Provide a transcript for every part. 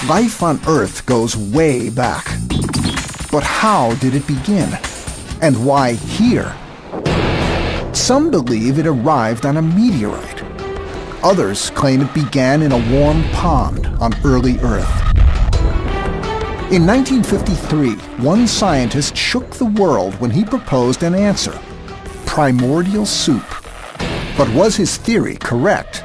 Life on Earth goes way back. But how did it begin? And why here? Some believe it arrived on a meteorite. Others claim it began in a warm pond on early Earth. In 1953, one scientist shook the world when he proposed an answer: primordial soup. But was his theory correct?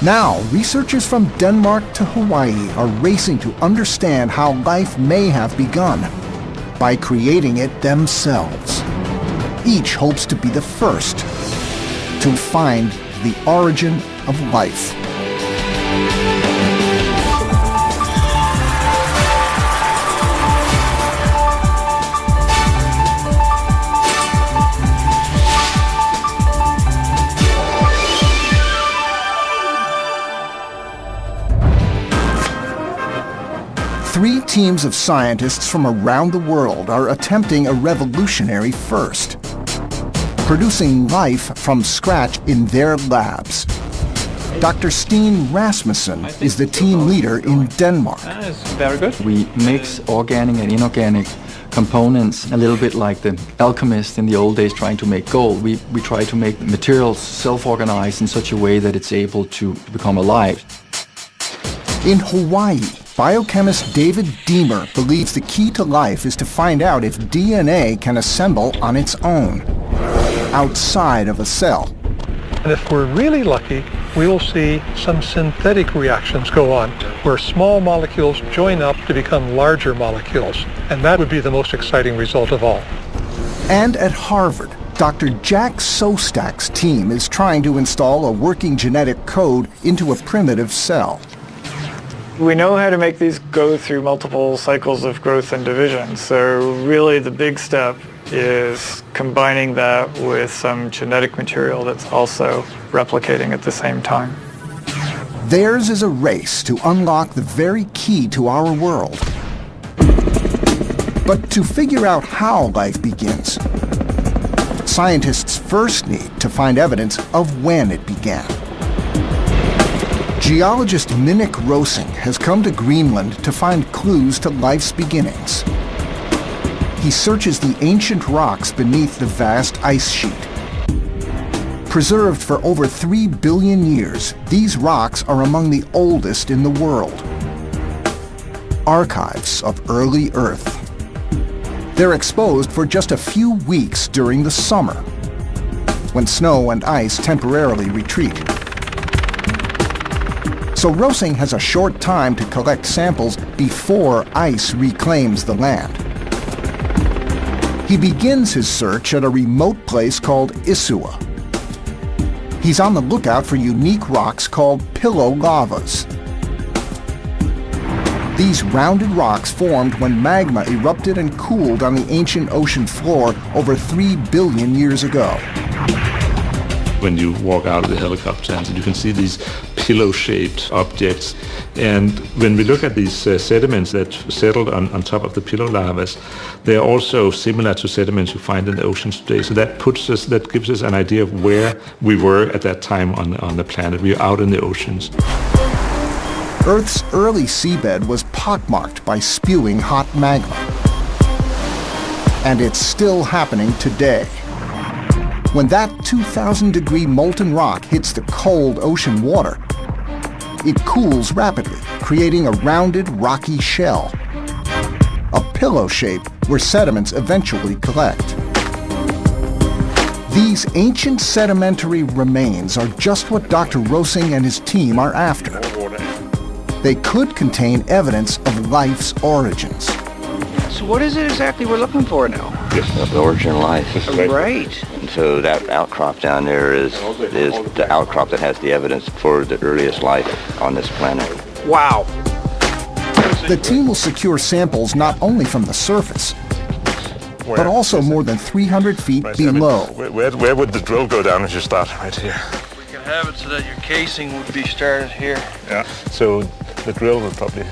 Now, researchers from Denmark to Hawaii are racing to understand how life may have begun by creating it themselves. Each hopes to be the first to find the origin of life. Three teams of scientists from around the world are attempting a revolutionary first: producing life from scratch in their labs. Dr. Steen Rasmussen is the team leader in Denmark. That's very good. We mix organic and inorganic components, a little bit like the alchemist in the old days trying to make gold. We try to make materials self-organize in such a way that it's able to become alive. In Hawaii, biochemist David Deemer believes the key to life is to find out if DNA can assemble on its own, outside of a cell. And if we're really lucky, we will see some synthetic reactions go on, where small molecules join up to become larger molecules. And that would be the most exciting result of all. And at Harvard, Dr. Jack Sostak's team is trying to install a working genetic code into a primitive cell. We know how to make these go through multiple cycles of growth and division. So really the big step is combining that with some genetic material that's also replicating at the same time. Theirs is a race to unlock the very key to our world. But to figure out how life begins, scientists first need to find evidence of when it began. Geologist Minik Rosing has come to Greenland to find clues to life's beginnings. He searches the ancient rocks beneath the vast ice sheet. Preserved for over 3 billion years, these rocks are among the oldest in the world. Archives of early Earth. They're exposed for just a few weeks during the summer, when snow and ice temporarily retreat. So Rosing has a short time to collect samples before ice reclaims the land. He begins his search at a remote place called Isua. He's on the lookout for unique rocks called pillow lavas. These rounded rocks formed when magma erupted and cooled on the ancient ocean floor over 3 billion years ago. When you walk out of the helicopter, you can see these pillow-shaped objects. And when we look at these sediments that settled on top of the pillow lavas, they are also similar to sediments you find in the oceans today. So that gives us an idea of where we were at that time on the planet. We are out in the oceans. Earth's early seabed was pockmarked by spewing hot magma. And it's still happening today. When that 2,000-degree molten rock hits the cold ocean water, it cools rapidly, creating a rounded, rocky shell, a pillow shape where sediments eventually collect. These ancient sedimentary remains are just what Dr. Rosing and his team are after. They could contain evidence of life's origins. So what is it exactly we're looking for now? The origin of life. Right. And so that outcrop down there is the outcrop that has the evidence for the earliest life on this planet. Wow. The team will secure samples not only from the surface, but also more than 300 feet below. Where would the drill go down if you start right here? We can have it so that your casing would be started here. Yeah. So the drill would probably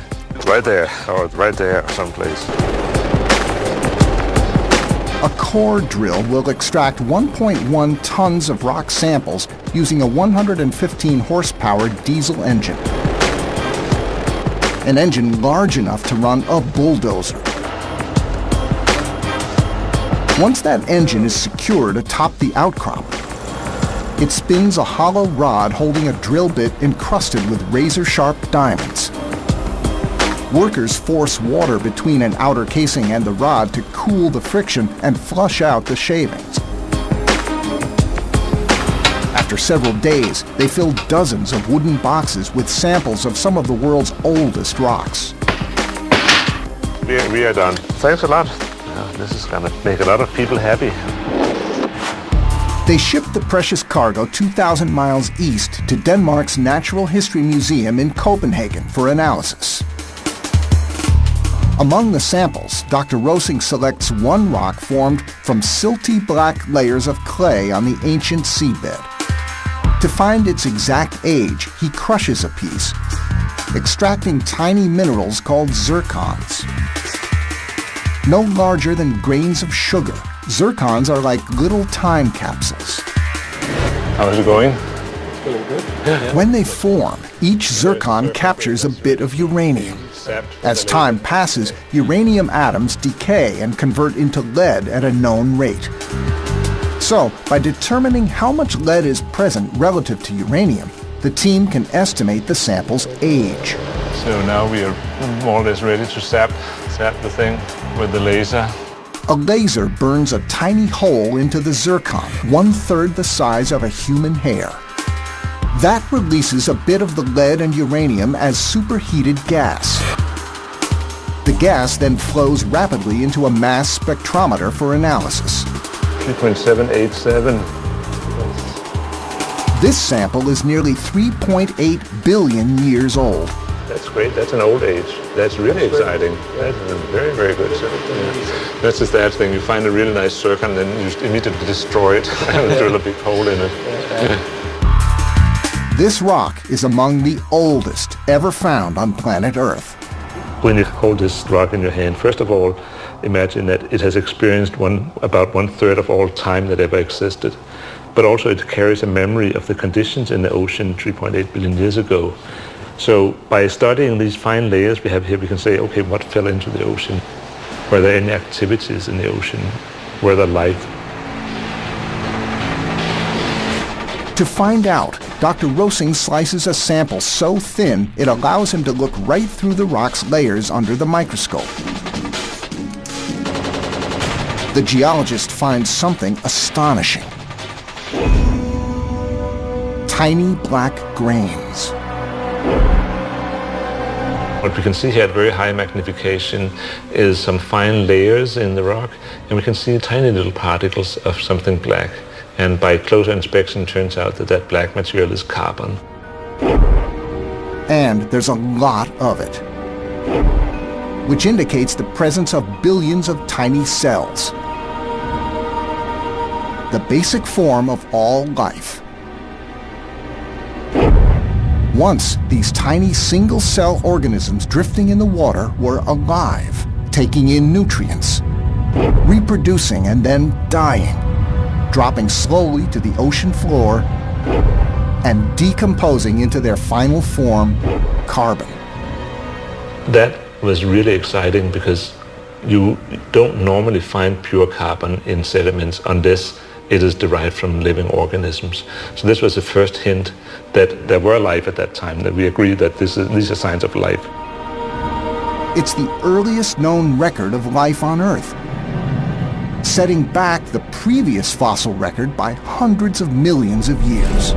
right there or someplace. A core drill will extract 1.1 tons of rock samples using a 115 horsepower diesel engine. an engine large enough to run a bulldozer. Once that engine is secured atop the outcrop, it spins a hollow rod holding a drill bit encrusted with razor-sharp diamonds. Workers force water between an outer casing and the rod to cool the friction and flush out the shavings. After several days, they fill dozens of wooden boxes with samples of some of the world's oldest rocks. We are done. Thanks a lot. This is going to make a lot of people happy. They shipped the precious cargo 2,000 miles east to Denmark's Natural History Museum in Copenhagen for analysis. Among the samples, Dr. Rosing selects one rock formed from silty black layers of clay on the ancient seabed. To find its exact age, he crushes a piece, extracting tiny minerals called zircons. No larger than grains of sugar, zircons are like little time capsules. How is it going? When they form, each zircon captures a bit of uranium. As time passes, uranium atoms decay and convert into lead at a known rate. So, by determining how much lead is present relative to uranium, the team can estimate the sample's age. So now we are more or less ready to zap the thing with the laser. A laser burns a tiny hole into the zircon, 1/3 the size of a human hair. That releases a bit of the lead and uranium as superheated gas. The gas then flows rapidly into a mass spectrometer for analysis. 3.787. This sample is nearly 3.8 billion years old. That's great. That's an old age. That's really exciting. That's very, very good. That's the sad thing. You find a really nice zircon, then you just immediately destroy it and drill a big hole in it. This rock is among the oldest ever found on planet Earth. When you hold this rock in your hand, first of all, imagine that it has experienced about 1/3 of all time that ever existed. But also it carries a memory of the conditions in the ocean 3.8 billion years ago. So by studying these fine layers we have here, we can say, okay, what fell into the ocean? Were there any activities in the ocean? Were there life? To find out, Dr. Rosing slices a sample so thin it allows him to look right through the rock's layers under the microscope. The geologist finds something astonishing. Tiny black grains. What we can see here at very high magnification is some fine layers in the rock, and we can see tiny little particles of something black. And by closer inspection, it turns out that that black material is carbon. And there's a lot of it, which indicates the presence of billions of tiny cells. The basic form of all life. Once, these tiny single-cell organisms drifting in the water were alive, taking in nutrients, reproducing and then dying, dropping slowly to the ocean floor and decomposing into their final form, carbon. That was really exciting because you don't normally find pure carbon in sediments unless it is derived from living organisms. So this was the first hint that there were life at that time, that we agree that these are signs of life. It's the earliest known record of life on Earth, setting back the previous fossil record by hundreds of millions of years.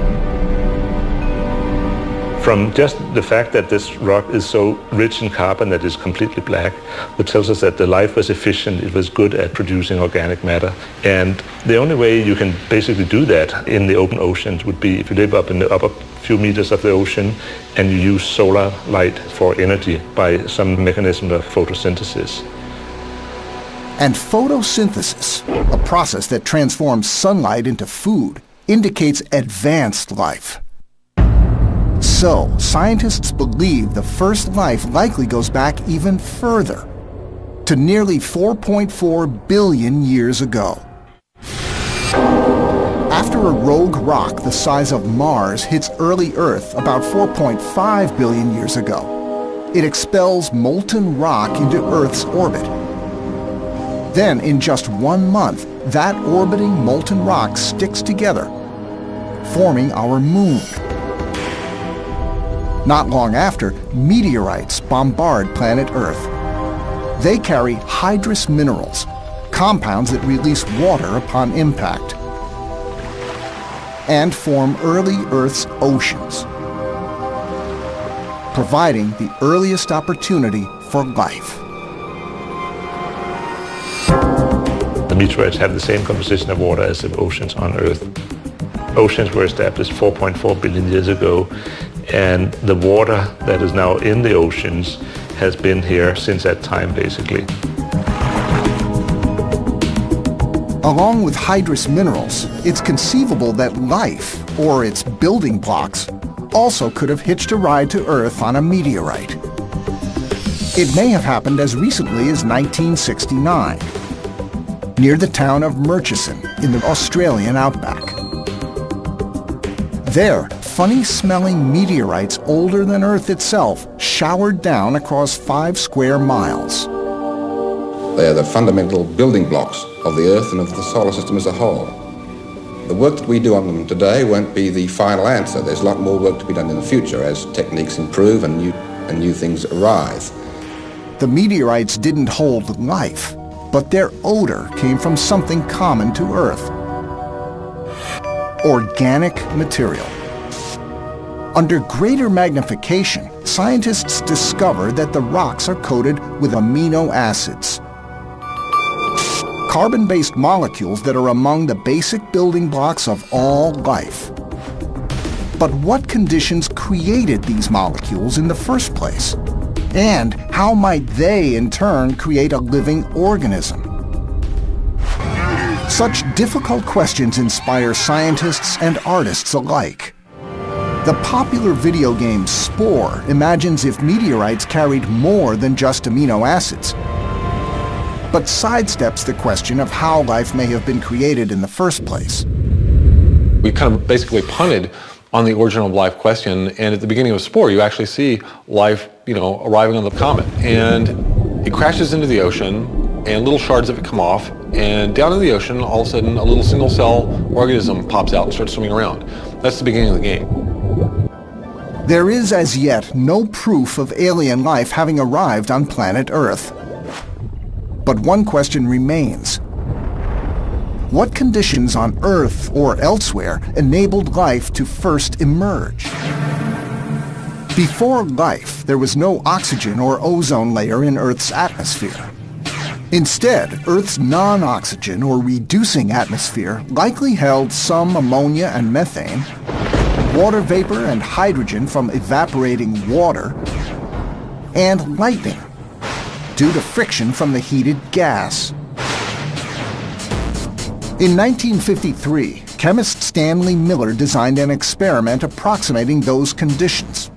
From just the fact that this rock is so rich in carbon that it's completely black, it tells us that the life was efficient, it was good at producing organic matter. And the only way you can basically do that in the open oceans would be if you live up in the upper few meters of the ocean and you use solar light for energy by some mechanism of photosynthesis. And photosynthesis, a process that transforms sunlight into food, indicates advanced life. So, scientists believe the first life likely goes back even further, to nearly 4.4 billion years ago. After a rogue rock the size of Mars hits early Earth about 4.5 billion years ago, it expels molten rock into Earth's orbit. Then, in just 1 month, that orbiting molten rock sticks together, forming our moon. Not long after, meteorites bombard planet Earth. They carry hydrous minerals, compounds that release water upon impact, and form early Earth's oceans, providing the earliest opportunity for life. The meteorites have the same composition of water as the oceans on Earth. Oceans were established 4.4 billion years ago, and the water that is now in the oceans has been here since that time, basically. Along with hydrous minerals, it's conceivable that life, or its building blocks, also could have hitched a ride to Earth on a meteorite. It may have happened as recently as 1969, near the town of Murchison in the Australian outback. There, funny-smelling meteorites older than Earth itself showered down across 5 square miles. They are the fundamental building blocks of the Earth and of the solar system as a whole. The work that we do on them today won't be the final answer. There's a lot more work to be done in the future as techniques improve and new things arise. The meteorites didn't hold life, but their odor came from something common to Earth: organic material. Under greater magnification, scientists discover that the rocks are coated with amino acids, carbon-based molecules that are among the basic building blocks of all life. But what conditions created these molecules in the first place? And how might they, in turn, create a living organism? Such difficult questions inspire scientists and artists alike. The popular video game Spore imagines if meteorites carried more than just amino acids, but sidesteps the question of how life may have been created in the first place. We kind of basically punted on the origin of life question, and at the beginning of Spore, you actually see life, arriving on the comet, and it crashes into the ocean, and little shards of it come off, and down in the ocean, all of a sudden, a little single-cell organism pops out and starts swimming around. That's the beginning of the game. There is as yet no proof of alien life having arrived on planet Earth. But one question remains. What conditions on Earth or elsewhere enabled life to first emerge? Before life, there was no oxygen or ozone layer in Earth's atmosphere. Instead, Earth's non-oxygen or reducing atmosphere likely held some ammonia and methane, water vapor and hydrogen from evaporating water, and lightning, due to friction from the heated gas. In 1953, chemist Stanley Miller designed an experiment approximating those conditions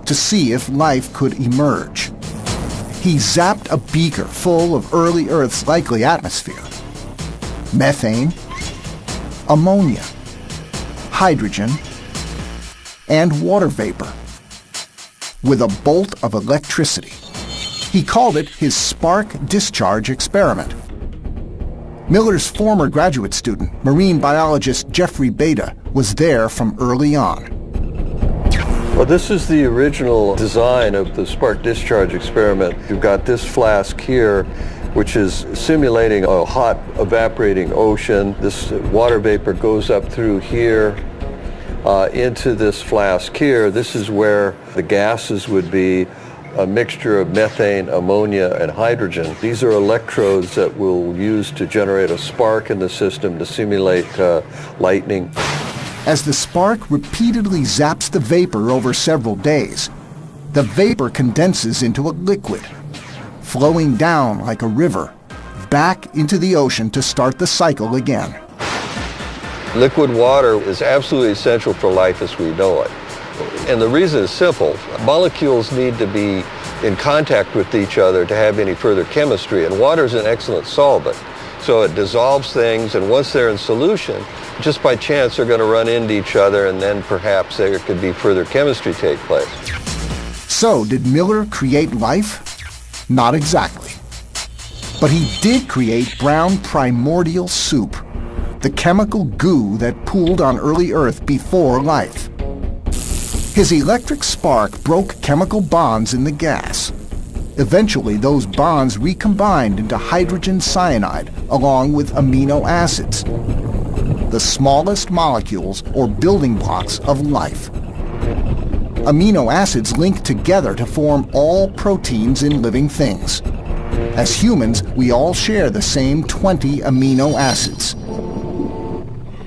to see if life could emerge. He zapped a beaker full of early Earth's likely atmosphere: methane, ammonia, hydrogen, and water vapor, with a bolt of electricity. He called it his spark discharge experiment. Miller's former graduate student, marine biologist Jeffrey Beta, was there from early on. Well, this is the original design of the spark discharge experiment. You've got this flask here, which is simulating a hot evaporating ocean. This water vapor goes up through here into this flask here. This is where the gases would be, a mixture of methane, ammonia, and hydrogen. These are electrodes that we'll use to generate a spark in the system to simulate lightning. As the spark repeatedly zaps the vapor over several days, the vapor condenses into a liquid, flowing down like a river, back into the ocean to start the cycle again. Liquid water is absolutely essential for life as we know it. And the reason is simple. Molecules need to be in contact with each other to have any further chemistry, and water is an excellent solvent. So it dissolves things, and once they're in solution, just by chance they're going to run into each other, and then perhaps there could be further chemistry take place. So, did Miller create life? Not exactly. But he did create brown primordial soup, the chemical goo that pooled on early Earth before life. His electric spark broke chemical bonds in the gas. Eventually, those bonds recombined into hydrogen cyanide along with amino acids, the smallest molecules or building blocks of life. Amino acids link together to form all proteins in living things. As humans, we all share the same 20 amino acids.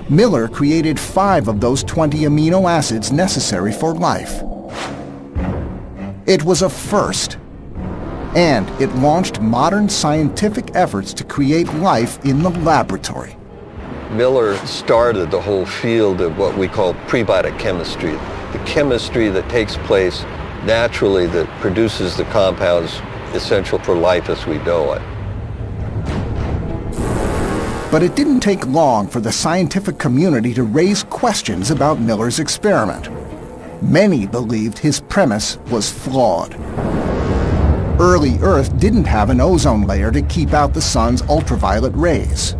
Miller created 5 of those 20 amino acids necessary for life. It was a first, and it launched modern scientific efforts to create life in the laboratory. Miller started the whole field of what we call prebiotic chemistry, the chemistry that takes place naturally that produces the compounds essential for life as we know it. But it didn't take long for the scientific community to raise questions about Miller's experiment. Many believed his premise was flawed. Early Earth didn't have an ozone layer to keep out the sun's ultraviolet rays.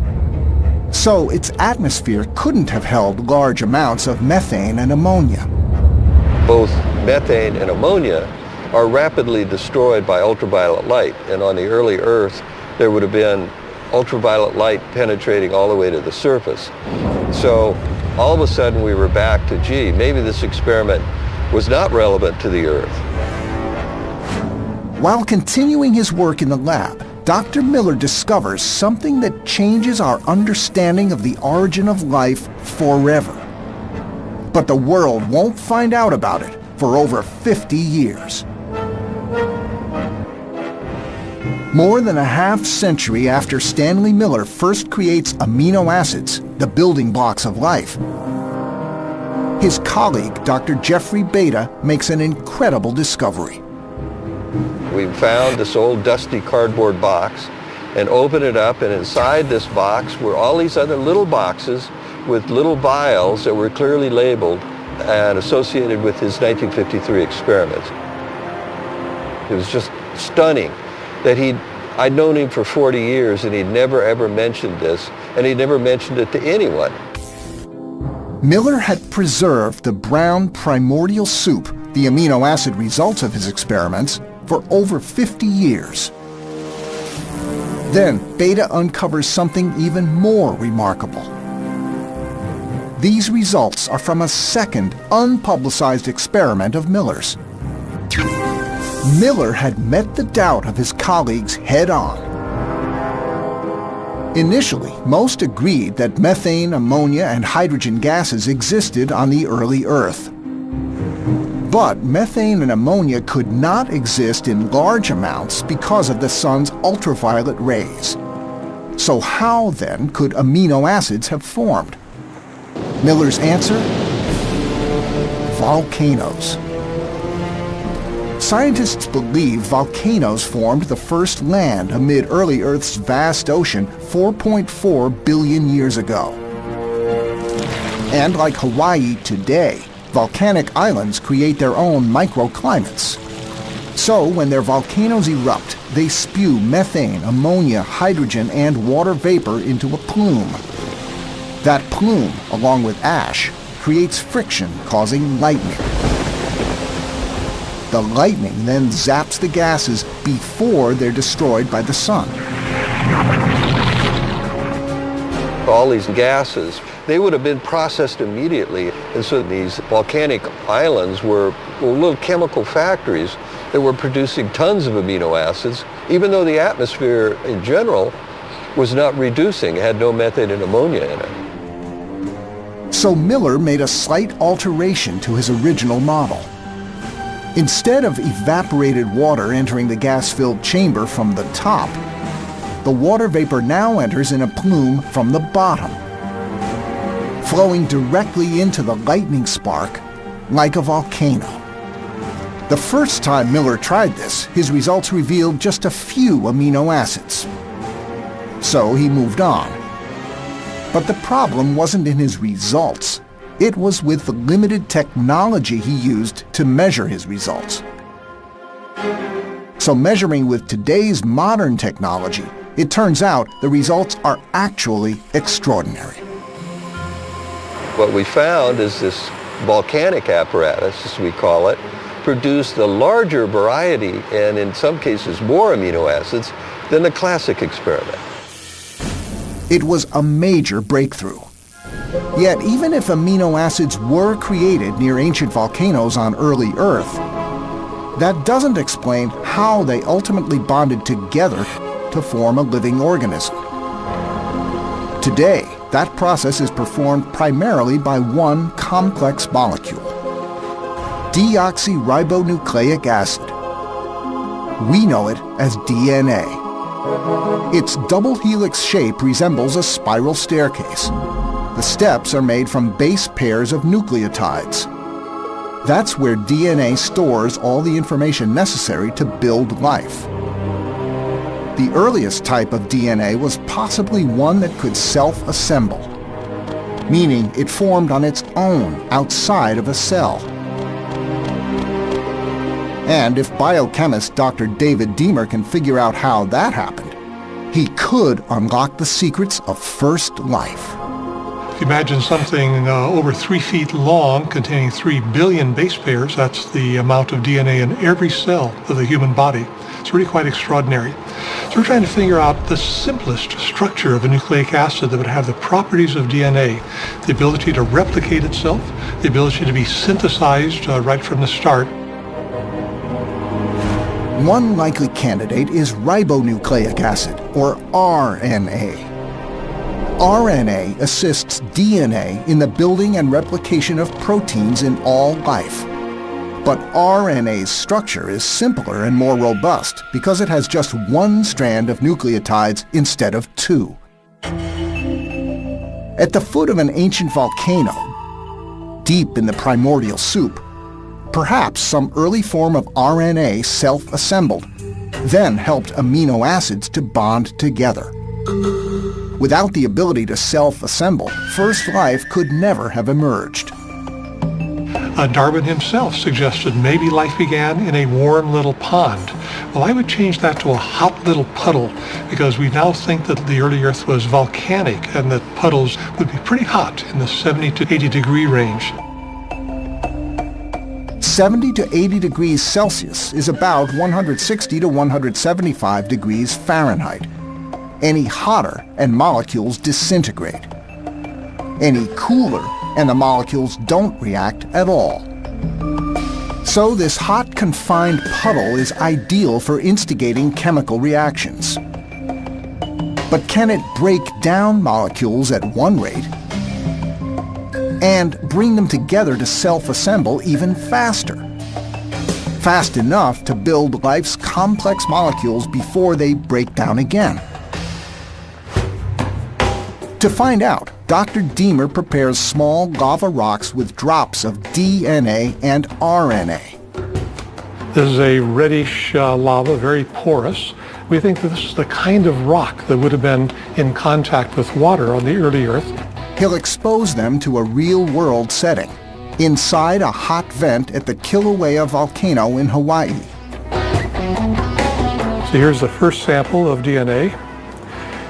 So its atmosphere couldn't have held large amounts of methane and ammonia. Both methane and ammonia are rapidly destroyed by ultraviolet light, and on the early Earth there would have been ultraviolet light penetrating all the way to the surface. So all of a sudden we were back to, gee, maybe this experiment was not relevant to the Earth. While continuing his work in the lab, Dr. Miller discovers something that changes our understanding of the origin of life forever. But the world won't find out about it for over 50 years. More than a half-century after Stanley Miller first creates amino acids, the building blocks of life, his colleague, Dr. Jeffrey Beta, makes an incredible discovery. We found this old dusty cardboard box and opened it up, and inside this box were all these other little boxes with little vials that were clearly labeled and associated with his 1953 experiments. It was just stunning that I'd known him for 40 years and he'd never ever mentioned this, and he'd never mentioned it to anyone. Miller had preserved the brown primordial soup, the amino acid results of his experiments, for over 50 years. Then Beta uncovers something even more remarkable. These results are from a second, unpublicized experiment of Miller's. Miller had met the doubt of his colleagues head-on. Initially, most agreed that methane, ammonia, and hydrogen gases existed on the early Earth. But methane and ammonia could not exist in large amounts because of the sun's ultraviolet rays. So how, then, could amino acids have formed? Miller's answer? Volcanoes. Scientists believe volcanoes formed the first land amid early Earth's vast ocean 4.4 billion years ago. And like Hawaii today, volcanic islands create their own microclimates. So when their volcanoes erupt, they spew methane, ammonia, hydrogen, and water vapor into a plume. That plume, along with ash, creates friction, causing lightning. The lightning then zaps the gases before they're destroyed by the sun. All these gases, they would have been processed immediately. And so these volcanic islands were little chemical factories that were producing tons of amino acids, even though the atmosphere in general was not reducing. It had no methane and ammonia in it. So Miller made a slight alteration to his original model. Instead of evaporated water entering the gas-filled chamber from the top, the water vapor now enters in a plume from the bottom, flowing directly into the lightning spark like a volcano. The first time Miller tried this, his results revealed just a few amino acids. So he moved on. But the problem wasn't in his results. It was with the limited technology he used to measure his results. So measuring with today's modern technology, it turns out the results are actually extraordinary. What we found is this volcanic apparatus, as we call it, produced a larger variety and in some cases more amino acids than the classic experiment. It was a major breakthrough. Yet even if amino acids were created near ancient volcanoes on early Earth, that doesn't explain how they ultimately bonded together to form a living organism. Today, that process is performed primarily by one complex molecule, deoxyribonucleic acid. We know it as DNA. Its double helix shape resembles a spiral staircase. The steps are made from base pairs of nucleotides. That's where DNA stores all the information necessary to build life. The earliest type of DNA was possibly one that could self-assemble, meaning it formed on its own outside of a cell. And if biochemist Dr. David Deamer can figure out how that happened, he could unlock the secrets of first life. Imagine something over 3 feet long containing 3 billion base pairs. That's the amount of DNA in every cell of the human body. It's really quite extraordinary. So we're trying to figure out the simplest structure of a nucleic acid that would have the properties of DNA, the ability to replicate itself, the ability to be synthesized right from the start. One likely candidate is ribonucleic acid, or RNA. RNA assists DNA in the building and replication of proteins in all life. But RNA's structure is simpler and more robust because it has just one strand of nucleotides instead of 2. At the foot of an ancient volcano, deep in the primordial soup, perhaps some early form of RNA self-assembled, then helped amino acids to bond together. Without the ability to self-assemble, first life could never have emerged. Darwin himself suggested maybe life began in a warm little pond. Well, I would change that to a hot little puddle, because we now think that the early Earth was volcanic and that puddles would be pretty hot in the 70 to 80 degree range. 70 to 80 degrees Celsius is about 160 to 175 degrees Fahrenheit. Any hotter and molecules disintegrate. Any cooler and the molecules don't react at all. So this hot, confined puddle is ideal for instigating chemical reactions. But can it break down molecules at one rate and bring them together to self-assemble even faster? Fast enough to build life's complex molecules before they break down again. To find out, Dr. Deamer prepares small lava rocks with drops of DNA and RNA. This is a reddish lava, very porous. We think that this is the kind of rock that would have been in contact with water on the early Earth. He'll expose them to a real-world setting, inside a hot vent at the Kilauea volcano in Hawaii. So here's the first sample of DNA.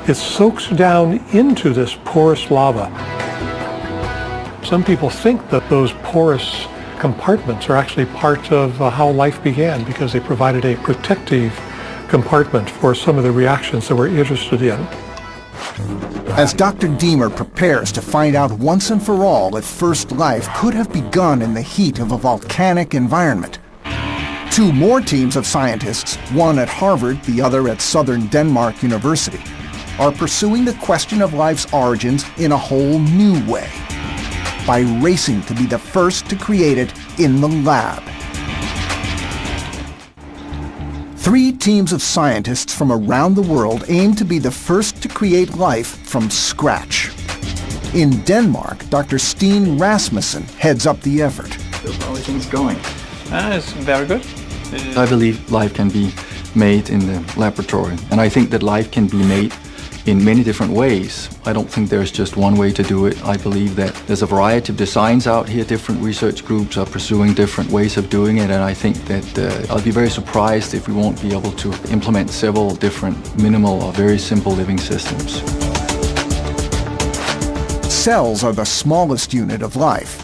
It soaks down into this porous lava. Some people think that those porous compartments are actually part of how life began, because they provided a protective compartment for some of the reactions that we're interested in. As Dr. Deamer prepares to find out once and for all if first life could have begun in the heat of a volcanic environment, 2 more teams of scientists, one at Harvard, the other at Southern Denmark University, are pursuing the question of life's origins in a whole new way, by racing to be the first to create it in the lab. 3 teams of scientists from around the world aim to be the first to create life from scratch. In Denmark, Dr. Steen Rasmussen heads up the effort. So how are things going? It's very good. I believe life can be made in the laboratory, and I think that life can be made in many different ways. I don't think there's just one way to do it. I believe that there's a variety of designs out here. Different research groups are pursuing different ways of doing it, and I think that I'll be very surprised if we won't be able to implement several different minimal or very simple living systems. Cells are the smallest unit of life.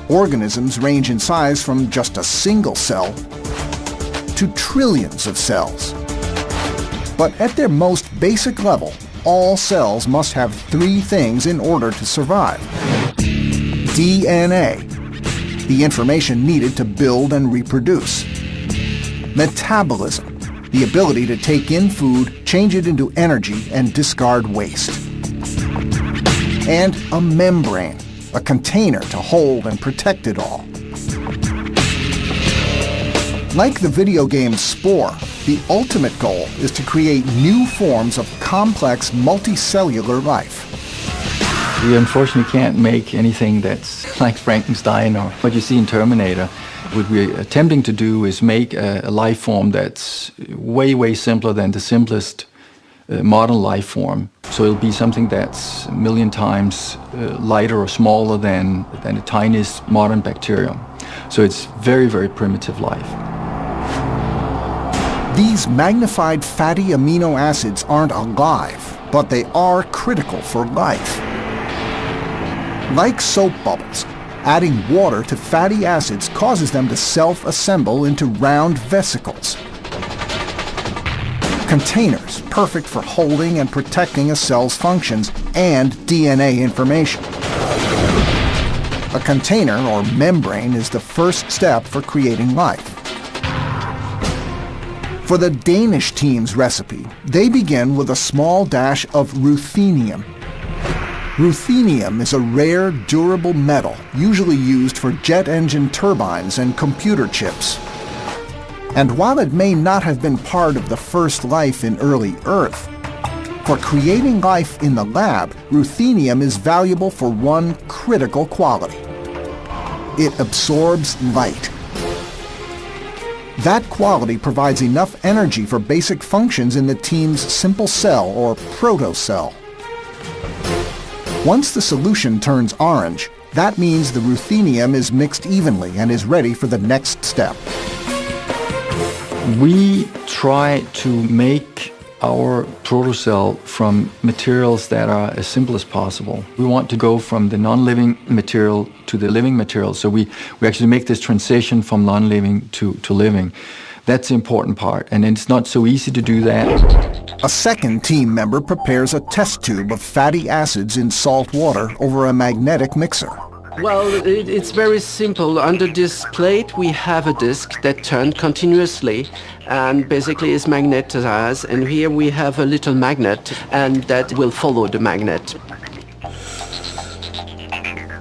Organisms range in size from just a single cell to trillions of cells. But at their most basic level, all cells must have three things in order to survive. DNA, the information needed to build and reproduce. Metabolism, the ability to take in food, change it into energy, and discard waste. And a membrane, a container to hold and protect it all. Like the video game Spore, the ultimate goal is to create new forms of complex multicellular life. We unfortunately can't make anything that's like Frankenstein or what you see in Terminator. What we're attempting to do is make a life form that's way, way simpler than the simplest modern life form. So it'll be something that's a million times lighter or smaller than the tiniest modern bacterium. So it's very, very primitive life. These magnified fatty amino acids aren't alive, but they are critical for life. Like soap bubbles, adding water to fatty acids causes them to self-assemble into round vesicles. Containers perfect for holding and protecting a cell's functions and DNA information. A container or membrane is the first step for creating life. For the Danish team's recipe, they begin with a small dash of ruthenium. Ruthenium is a rare, durable metal usually used for jet engine turbines and computer chips. And while it may not have been part of the first life in early Earth, for creating life in the lab, ruthenium is valuable for one critical quality. It absorbs light. That quality provides enough energy for basic functions in the team's simple cell or protocell. Once the solution turns orange, that means the ruthenium is mixed evenly and is ready for the next step. We try to make our protocell from materials that are as simple as possible. We want to go from the non-living material to the living material. So we actually make this transition from non-living to living. That's the important part, and it's not so easy to do that. A second team member prepares a test tube of fatty acids in salt water over a magnetic mixer. Well, it's very simple. Under this plate we have a disc that turns continuously and basically is magnetized, and here we have a little magnet and that will follow the magnet.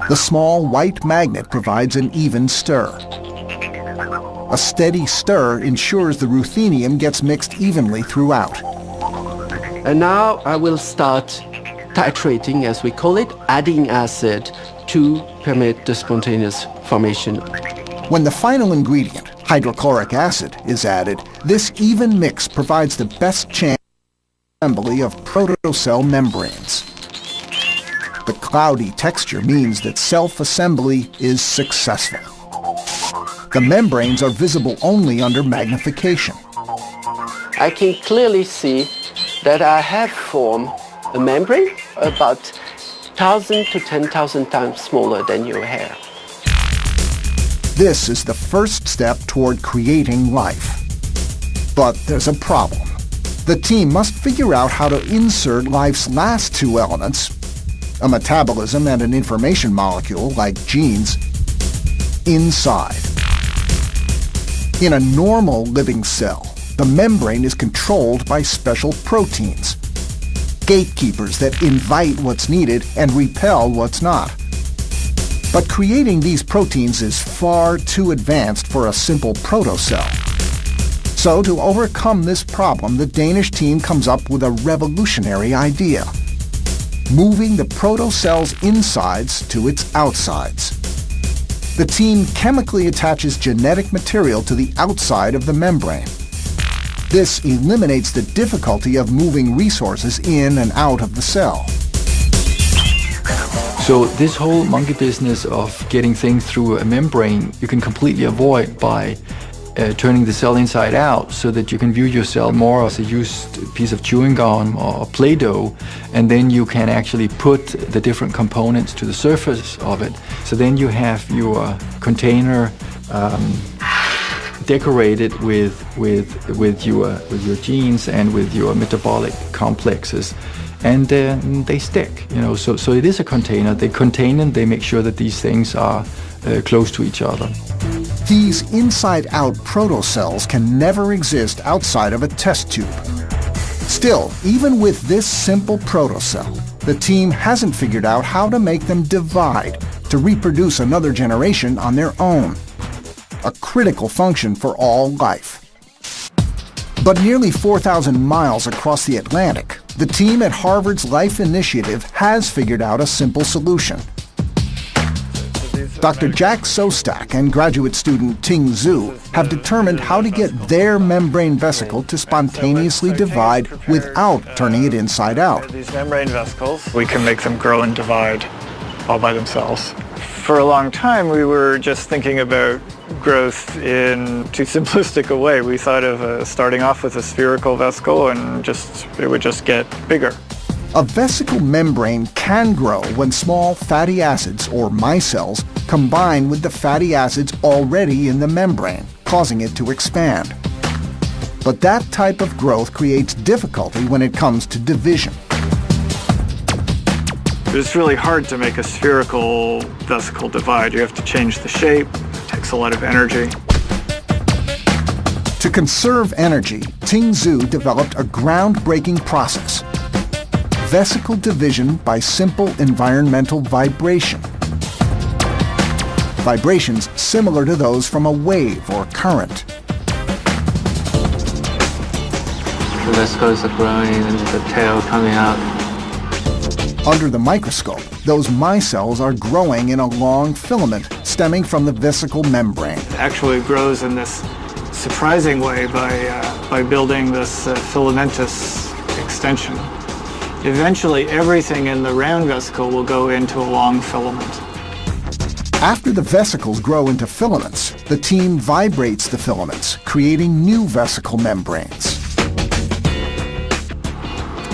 The small white magnet provides an even stir. A steady stir ensures the ruthenium gets mixed evenly throughout. And now I will start titrating, as we call it, adding acid to permit the spontaneous formation. When the final ingredient, hydrochloric acid, is added, this even mix provides the best chance of assembly of protocell membranes. The cloudy texture means that self-assembly is successful. The membranes are visible only under magnification. I can clearly see that I have formed a membrane about 1,000 to 10,000 times smaller than your hair. This is the first step toward creating life. But there's a problem. The team must figure out how to insert life's last two elements, a metabolism and an information molecule like genes, inside. In a normal living cell, the membrane is controlled by special proteins, gatekeepers that invite what's needed and repel what's not. But creating these proteins is far too advanced for a simple protocell. So to overcome this problem, the Danish team comes up with a revolutionary idea: moving the protocell's insides to its outsides. The team chemically attaches genetic material to the outside of the membrane. This eliminates the difficulty of moving resources in and out of the cell. So this whole monkey business of getting things through a membrane, you can completely avoid by turning the cell inside out, so that you can view your cell more as a used piece of chewing gum or Play-Doh, and then you can actually put the different components to the surface of it. So then you have your container decorated with your genes and with your metabolic complexes, and they stick. So it is a container. They contain and they make sure that these things are close to each other. These inside-out protocells can never exist outside of a test tube. Still, even with this simple protocell, the team hasn't figured out how to make them divide to reproduce another generation on their own. A critical function for all life. But nearly 4,000 miles across the Atlantic, the team at Harvard's Life Initiative has figured out a simple solution. Dr. Jack Sostak and graduate student Ting Zhu have determined how to get their membrane vesicle to spontaneously divide without turning it inside out. These membrane vesicles, we can make them grow and divide all by themselves. For a long time, we were just thinking about growth in too simplistic a way. We thought of starting off with a spherical vesicle and it would just get bigger. A vesicle membrane can grow when small fatty acids, or micelles, combine with the fatty acids already in the membrane, causing it to expand. But that type of growth creates difficulty when it comes to division. It's really hard to make a spherical vesicle divide. You have to change the shape. It takes a lot of energy. To conserve energy, Ting Zhu developed a groundbreaking process. Vesicle division by simple environmental vibration. Vibrations similar to those from a wave or current. The vesicles are growing and the tail coming out. Under the microscope, those micelles are growing in a long filament stemming from the vesicle membrane. It actually grows in this surprising way by building this filamentous extension. Eventually, everything in the round vesicle will go into a long filament. After the vesicles grow into filaments, the team vibrates the filaments, creating new vesicle membranes.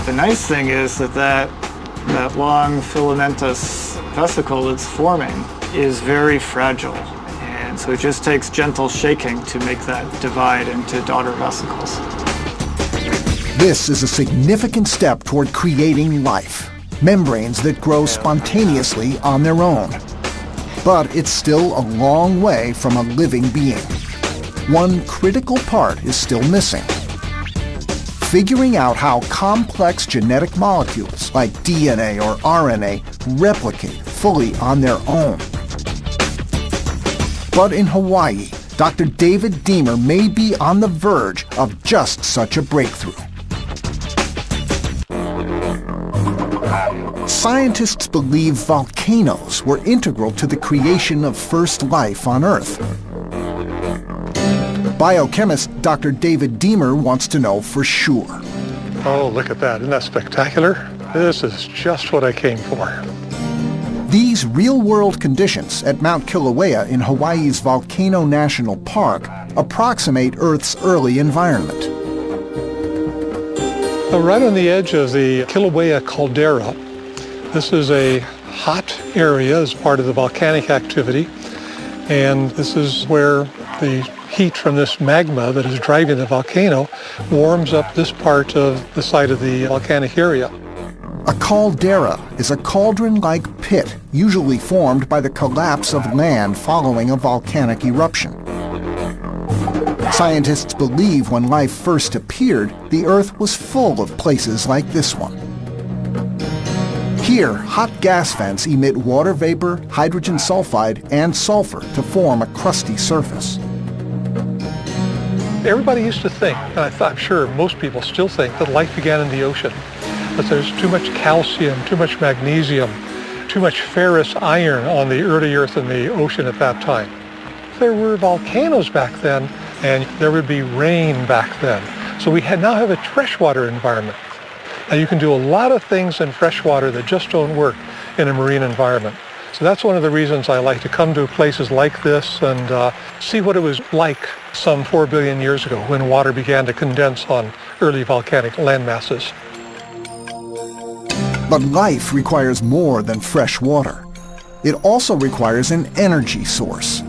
The nice thing is that long filamentous vesicle that's forming is very fragile. And so it just takes gentle shaking to make that divide into daughter vesicles. This is a significant step toward creating life, membranes that grow spontaneously on their own. But it's still a long way from a living being. One critical part is still missing. Figuring out how complex genetic molecules like DNA or RNA replicate fully on their own. But in Hawaii, Dr. David Deemer may be on the verge of just such a breakthrough. Scientists believe volcanoes were integral to the creation of first life on Earth. Biochemist Dr. David Deemer wants to know for sure. Oh, look at that. Isn't that spectacular? This is just what I came for. These real-world conditions at Mount Kilauea in Hawaii's Volcano National Park approximate Earth's early environment. Right on the edge of the Kilauea caldera, this is a hot area as part of the volcanic activity, and this is where the heat from this magma that is driving the volcano warms up this part of the site of the volcanic area. A caldera is a cauldron-like pit usually formed by the collapse of land following a volcanic eruption. Scientists believe when life first appeared, the Earth was full of places like this one. Here, hot gas vents emit water vapor, hydrogen sulfide, and sulfur to form a crusty surface. Everybody used to think, and I'm sure most people still think, that life began in the ocean. But there's too much calcium, too much magnesium, too much ferrous iron on the early Earth and the ocean at that time. There were volcanoes back then, and there would be rain back then. So we now have a freshwater environment. Now you can do a lot of things in freshwater that just don't work in a marine environment. So that's one of the reasons I like to come to places like this and see what it was like some 4 billion years ago when water began to condense on early volcanic land masses. But life requires more than fresh water. It also requires an energy source.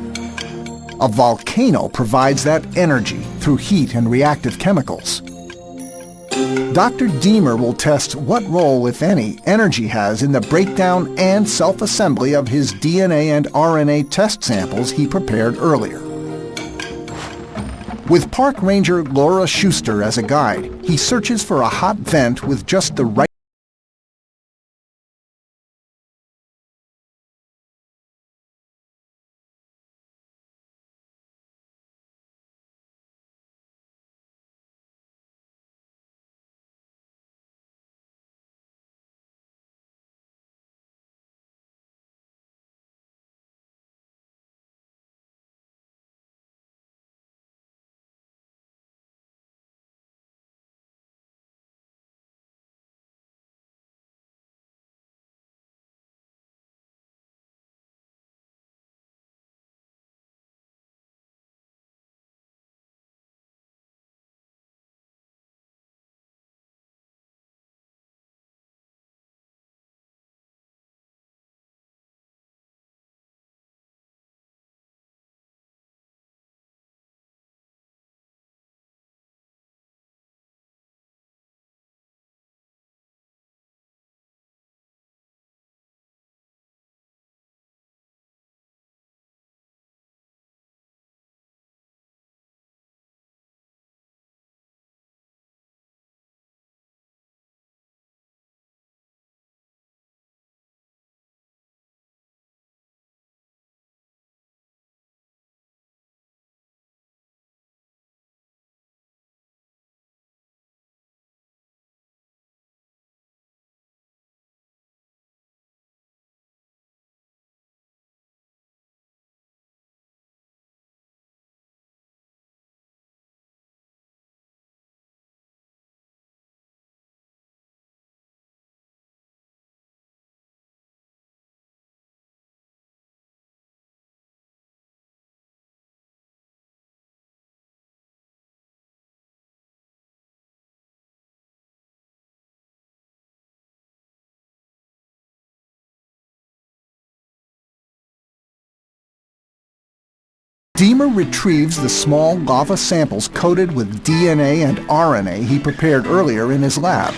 A volcano provides that energy through heat and reactive chemicals. Dr. Deamer will test what role, if any, energy has in the breakdown and self-assembly of his DNA and RNA test samples he prepared earlier. With park ranger Laura Schuster as a guide, he searches for a hot vent with just the right Deamer retrieves the small lava samples coated with DNA and RNA he prepared earlier in his lab.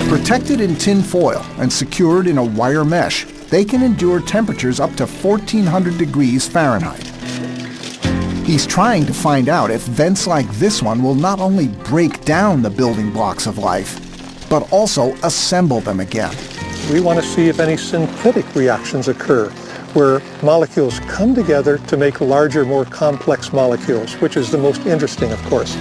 Protected in tin foil and secured in a wire mesh, they can endure temperatures up to 1400 degrees Fahrenheit. He's trying to find out if vents like this one will not only break down the building blocks of life, but also assemble them again. We want to see if any synthetic reactions occur, where molecules come together to make larger, more complex molecules, which is the most interesting, of course.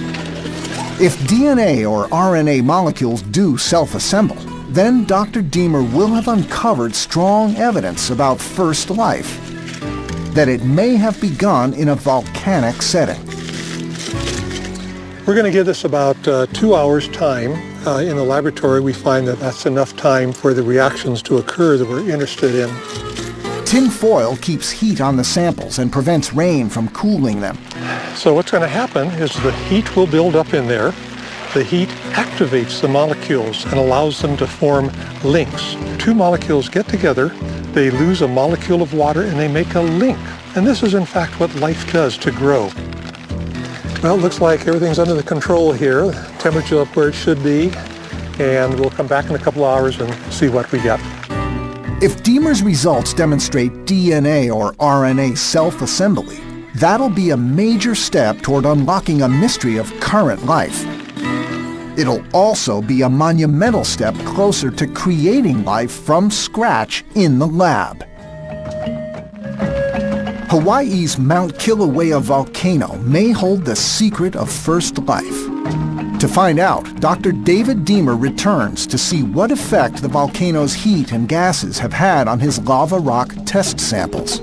If DNA or RNA molecules do self-assemble, then Dr. Deamer will have uncovered strong evidence about first life, that it may have begun in a volcanic setting. We're going to give this about 2 hours' time. In the laboratory, we find that that's enough time for the reactions to occur that we're interested in. Tin foil keeps heat on the samples and prevents rain from cooling them. So what's going to happen is the heat will build up in there. The heat activates the molecules and allows them to form links. Two molecules get together, they lose a molecule of water, and they make a link. And this is in fact what life does to grow. Well, it looks like everything's under the control here. Temperature up where it should be. And we'll come back in a couple of hours and see what we get. If Deamer's results demonstrate DNA or RNA self-assembly, that'll be a major step toward unlocking a mystery of current life. It'll also be a monumental step closer to creating life from scratch in the lab. Hawaii's Mount Kilauea volcano may hold the secret of first life. To find out, Dr. David Deamer returns to see what effect the volcano's heat and gases have had on his lava rock test samples.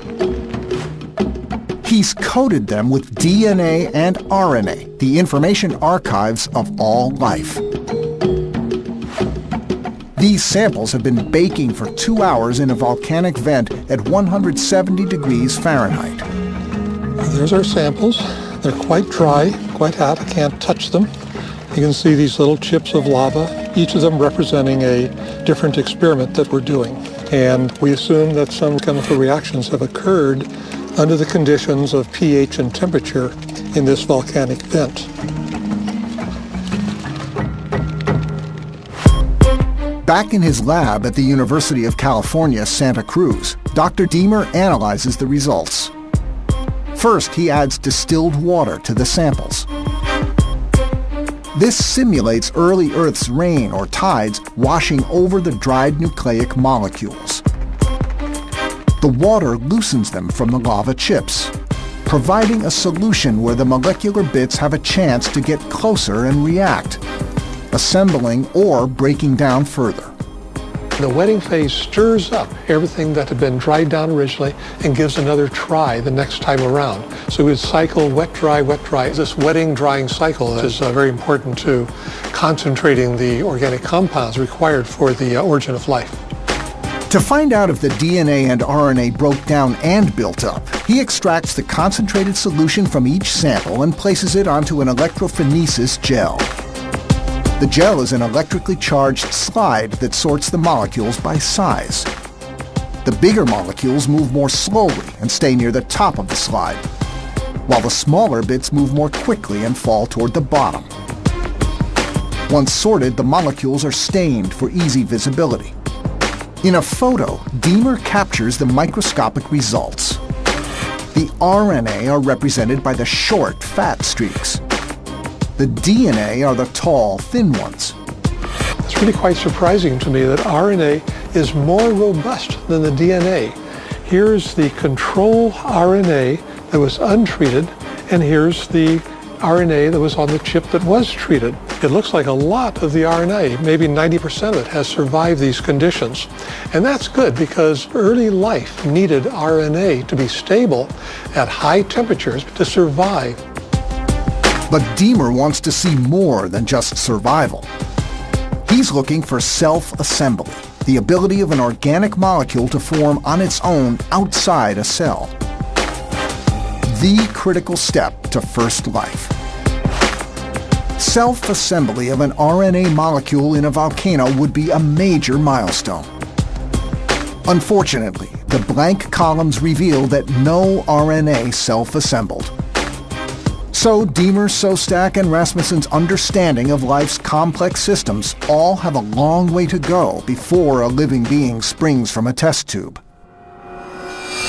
He He's coated them with DNA and RNA, the information archives of all life. These samples have been baking for 2 hours in a volcanic vent at 170 degrees Fahrenheit. There's our samples. They're quite dry, quite hot. I can't touch them. You can see these little chips of lava, each of them representing a different experiment that we're doing. And we assume that some chemical reactions have occurred under the conditions of pH and temperature in this volcanic vent. Back in his lab at the University of California, Santa Cruz, Dr. Diemer analyzes the results. First, he adds distilled water to the samples. This simulates early Earth's rain or tides washing over the dried nucleic molecules. The water loosens them from the lava chips, providing a solution where the molecular bits have a chance to get closer and react, assembling or breaking down further. The wetting phase stirs up everything that had been dried down originally and gives another try the next time around. So we would cycle wet, dry, wet, dry. This wetting, drying cycle is very important to concentrating the organic compounds required for the origin of life. To find out if the DNA and RNA broke down and built up, he extracts the concentrated solution from each sample and places it onto an electrophoresis gel. The gel is an electrically charged slide that sorts the molecules by size. The bigger molecules move more slowly and stay near the top of the slide, while the smaller bits move more quickly and fall toward the bottom. Once sorted, the molecules are stained for easy visibility. In a photo, Diemer captures the microscopic results. The RNA are represented by the short, fat streaks. The DNA are the tall, thin ones. It's really quite surprising to me that RNA is more robust than the DNA. Here's the control RNA that was untreated, and here's the RNA that was on the chip that was treated. It looks like a lot of the RNA, maybe 90% of it, has survived these conditions. And that's good because early life needed RNA to be stable at high temperatures to survive. But Diemer wants to see more than just survival. He's looking for self-assembly, the ability of an organic molecule to form on its own outside a cell. The critical step to first life. Self-assembly of an RNA molecule in a volcano would be a major milestone. Unfortunately, the blank columns reveal that no RNA self-assembled. So Diemer, Sostak, and Rasmussen's understanding of life's complex systems all have a long way to go before a living being springs from a test tube.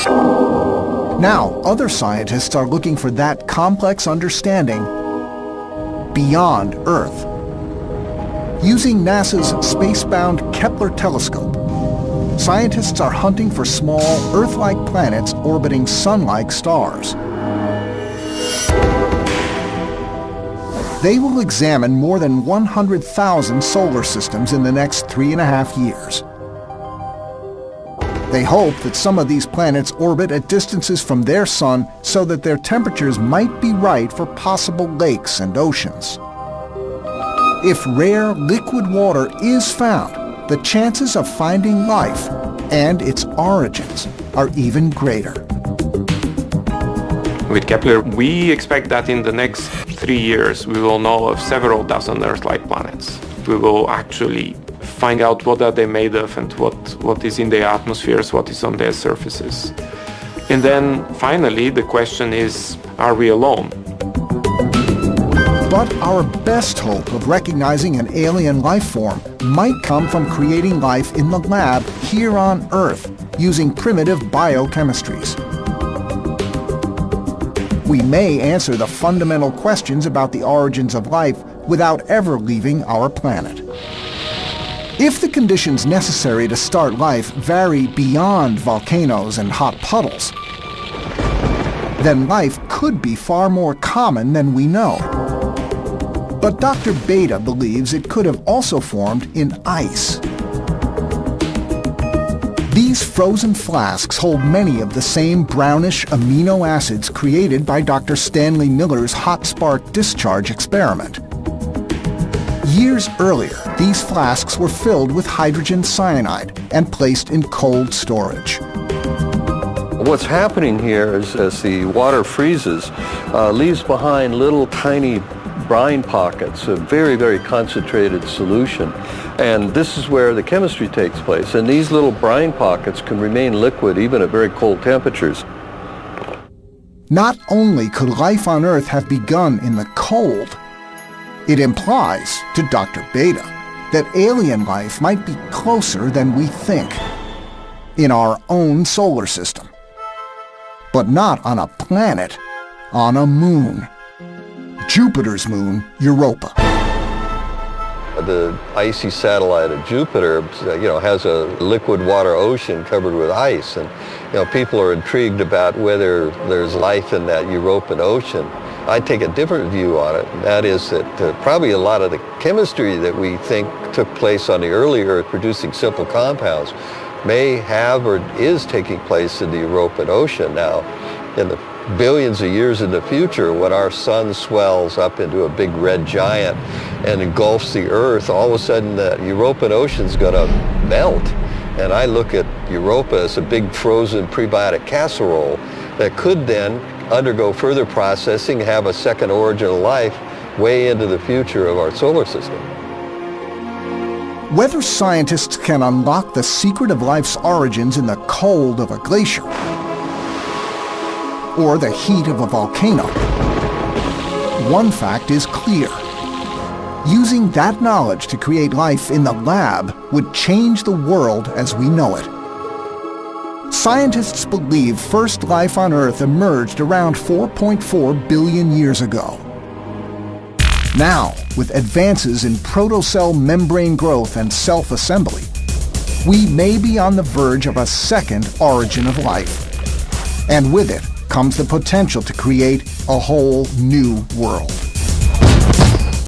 Now, other scientists are looking for that complex understanding beyond Earth. Using NASA's space-bound Kepler telescope, scientists are hunting for small Earth-like planets orbiting Sun-like stars. They will examine more than 100,000 solar systems in the next 3.5 years. They hope that some of these planets orbit at distances from their sun so that their temperatures might be right for possible lakes and oceans. If rare liquid water is found, the chances of finding life and its origins are even greater. With Kepler, we expect that in the next 3 years we will know of several dozen Earth-like planets. We will actually find out what are they made of and what is in their atmospheres, what is on their surfaces. And then finally the question is, are we alone? But our best hope of recognizing an alien life form might come from creating life in the lab here on Earth using primitive biochemistries. We may answer the fundamental questions about the origins of life without ever leaving our planet. If the conditions necessary to start life vary beyond volcanoes and hot puddles, then life could be far more common than we know. But Dr. Beta believes it could have also formed in ice. These frozen flasks hold many of the same brownish amino acids created by Dr. Stanley Miller's hot spark discharge experiment. Years earlier, these flasks were filled with hydrogen cyanide and placed in cold storage. What's happening here is as the water freezes, leaves behind little tiny brine pockets, a very, very concentrated solution. And this is where the chemistry takes place. And these little brine pockets can remain liquid even at very cold temperatures. Not only could life on Earth have begun in the cold, it implies, to Dr. Beta, that alien life might be closer than we think, in our own solar system. But not on a planet, on a moon. Jupiter's moon, Europa. The icy satellite of Jupiter, has a liquid water ocean covered with ice, and people are intrigued about whether there's life in that European ocean. I take a different view on it, and that is that probably a lot of the chemistry that we think took place on the early Earth producing simple compounds may have or is taking place in the European ocean now. In the billions of years in the future, when our sun swells up into a big red giant and engulfs the Earth, all of a sudden the European ocean's going to melt. And I look at Europa as a big frozen prebiotic casserole that could then undergo further processing, have a second origin of life way into the future of our solar system. Whether scientists can unlock the secret of life's origins in the cold of a glacier or the heat of a volcano, one fact is clear. Using that knowledge to create life in the lab would change the world as we know it. Scientists believe first life on Earth emerged around 4.4 billion years ago. Now, with advances in protocell membrane growth and self-assembly, we may be on the verge of a second origin of life. And with it comes the potential to create a whole new world.